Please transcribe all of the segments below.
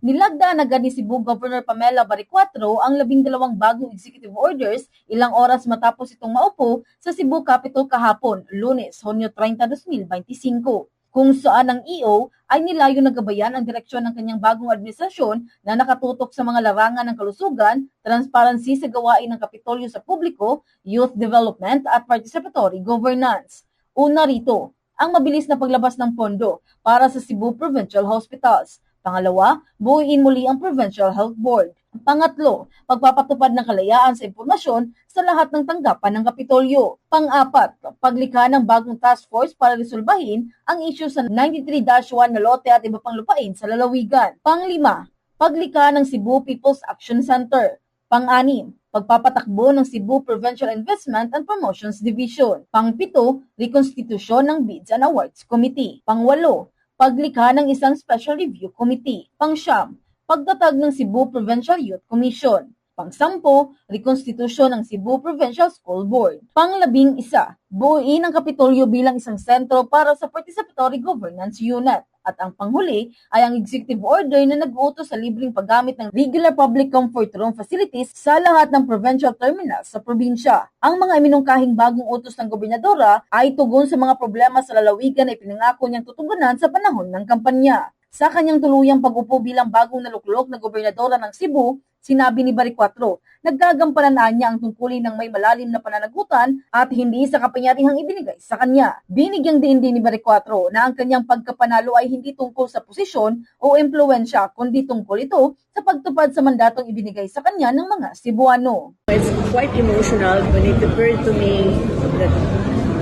Nilagdaan agad ni Cebu Governor Pamela Baricuatro ang 12 bagong executive orders ilang oras matapos itong maupo sa Cebu Capitol kahapon, Lunes, Hunyo 30, 2025. Kung saan ang EO ay nilayo na gabayan ang direksyon ng kanyang bagong administrasyon na nakatutok sa mga larangan ng kalusugan, transparency sa gawain ng Kapitolyo sa publiko, youth development at participatory governance. Una rito, ang mabilis na paglabas ng pondo para sa Cebu Provincial Hospitals. Pangalawa, buuin muli ang Provincial Health Board. Pangatlo, pagpapatupad ng kalayaan sa impormasyon sa lahat ng tanggapan ng Kapitolyo. Pang-apat, paglikha ng bagong task force para resolbahin ang issue sa 93-1 na lote at iba pang lupain sa lalawigan. Pang-lima, paglikha ng Cebu People's Action Center. Pang-anim, pagpapatakbo ng Cebu Provincial Investment and Promotions Division. Pang-pito, rekonstitusyon ng Bids and Awards Committee. Pang-walo, paglikha ng isang Special Review Committee. Pang-siyam, pagtatag ng Cebu Provincial Youth Commission. Pang-sampo, rekonstitusyon ng Cebu Provincial School Board. Pang-11, buuin ang Kapitolyo bilang isang sentro para sa Participatory Governance Unit. At ang panghuli ay ang executive order na nag-uutos sa libreng paggamit ng regular public comfort room facilities sa lahat ng provincial terminals sa probinsya. Ang mga iminungkahing bagong utos ng gobernadora ay tugon sa mga problema sa lalawigan na ipinangako niyang tutugunan sa panahon ng kampanya. Sa kanyang tuluyang pag-upo bilang bagong naluklok na gobernadora ng Cebu, sinabi ni Baricuatro, naggagampanan niya ang tungkulin ng may malalim na pananagutan at hindi sa kapangyarihang ibinigay sa kanya. Binigyang diin din ni Baricuatro na ang kanyang pagkapanalo ay hindi tungkol sa posisyon o impluensya, kundi tungkol ito sa pagtupad sa mandatong ibinigay sa kanya ng mga Cebuano. It's quite emotional when it occurred to me that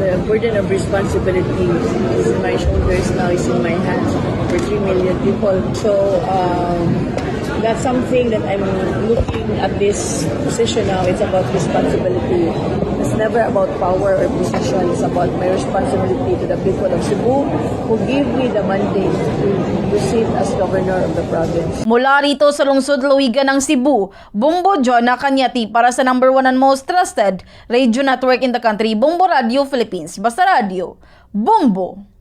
the burden of responsibility is in my shoulders, now is in my hands, over 3 million people. So that's something that I'm looking at this position now. It's about responsibility. It's never about power or position. It's about my responsibility to the people of Cebu who give me the mandate to sit as governor of the province. Mula rito sa lungsod Lawigan ng Cebu, Bumbo Jonah Cañati para sa number 1 and most trusted radio network in the country, Bumbo Radio Philippines. Basta Radio, Bumbo!